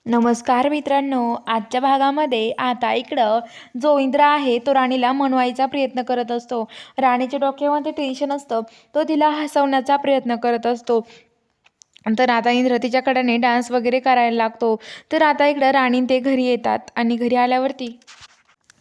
नमस्कार मित्रांनो, आजच्या भागामध्ये आता इकडं जो इंद्र आहे तो राणीला मनवायचा प्रयत्न करत असतो. राणीच्या डोक्यामध्ये टेन्शन असतं, तो तिला हसवण्याचा प्रयत्न करत असतो. तर आता इंद्र तिच्याकडे डान्स वगैरे करायला लागतो. तर आता इकडं राणी ते घरी येतात आणि घरी आल्यावरती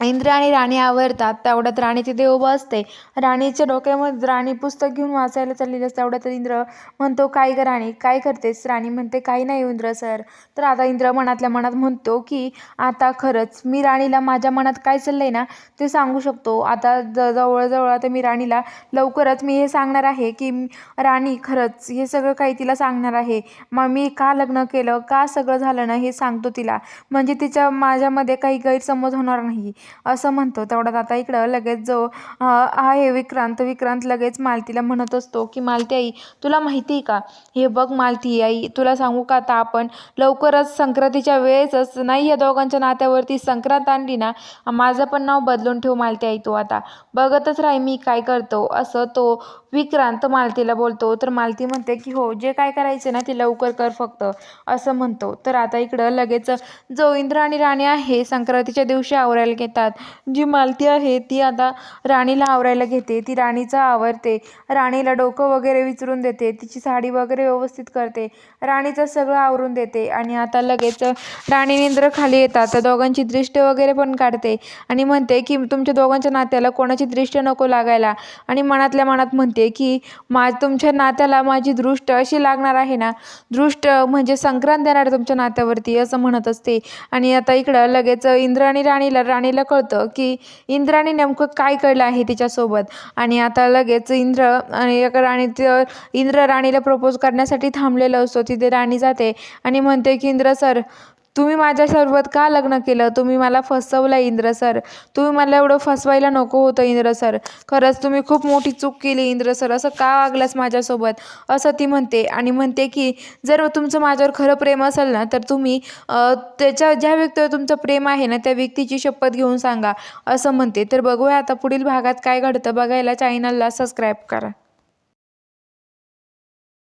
इंद्र आणि राणी आवरतात. तेवढ्यात राणी तिथे उभं असते. राणीच्या डोक्यामध्ये राणी पुस्तक घेऊन वाचायला चाललेली असते. तेवढ्यात इंद्र म्हणतो, "काय गं राणी, काय करतेस?" राणी म्हणते, "काही नाही इंद्र सर." तर आता इंद्र मनातल्या मनात म्हणतो, की आता खरंच मी राणीला माझ्या मनात काय चाललंय ना ते सांगू शकतो. आता जवळ आता मी राणीला लवकरच मी हे सांगणार आहे, की राणी खरंच हे सगळं काही तिला सांगणार आहे. मग मी का लग्न केलं, का सगळं झालं ना हे सांगतो तिला. म्हणजे माझ्यामध्ये काही गैरसमज होणार नाही. असं म्हणतो. तेवढ्यात आता इकडं लगेच जो आहे विक्रांत लगेच मालतीला म्हणत असतो, की "मालती आई, तुला माहिती आहे का? हे बघ मालती आई, तुला सांगू का, आता आपण लवकरच संक्रांतीच्या वेळेसच नाही या दोघांच्या नात्यावरती संक्रांत आणली ना, माझं पण नाव बदलून ठेव मालती आई तू आता. बघतच राही मी काय करतो." असं तो विक्रांत मालतीला बोलतो. तर मालती म्हणते, की "हो, जे काय करायचं ना ते लवकर कर फक्त." असं म्हणतो. तर आता इकडं लगेच जो इंद्र आणि राणी आहे संक्रांतीच्या दिवशी आवरायला घेतात. जी मालती आहे ती आता राणीला आवरायला घेते. ती राणीचं आवरते. राणीला डोकं वगैरे विचरून देते. तिची साडी वगैरे व्यवस्थित करते. राणीचं सगळं आवरून देते आणि आता लगेच राणी आणि इंद्र खाली येतात. त्या दोघांची दृष्टी वगैरे पण काढते आणि म्हणते, की तुमच्या दोघांच्या नात्याला कोणाची दृष्टी नको लागायला. आणि मनातल्या मनात म्हणते, की तुमच्या नात्याला माझी दृष्ट अशी लागणार आहे ना, दृष्ट म्हणजे संक्रांत येणार तुमच्या नात्यावरती असं म्हणत असते. आणि आता इकडं लगेच इंद्र आणि राणीला कळतं, की इंद्राने नेमकं काय केलं आहे तिच्यासोबत. आणि आता लगेच इंद्र राणीला प्रपोज करण्यासाठी थांबलेलं असतो. तिथे राणी जाते आणि म्हणते, की "इंद्र सर, तुम्ही माझ्यासोबत का लग्न केलं? तुम्ही मला फसवलं इंद्र सर. तुम्ही मला एवढं फसवायला नको होतं इंद्र सर. खरंच तुम्ही खूप मोठी चूक केली इंद्र सर. असं का वागलास माझ्यासोबत?" असं ती म्हणते आणि म्हणते, की "जर तुमचं माझ्यावर खरं प्रेम असेल ना, तर तुम्ही ज्या व्यक्तीवर तुमचं प्रेम आहे ना, त्या व्यक्तीची शपथ घेऊन सांगा." असं म्हणते. तर बघूया आता पुढील भागात काय घडतं. बघायला चॅनलला सबस्क्राईब करा.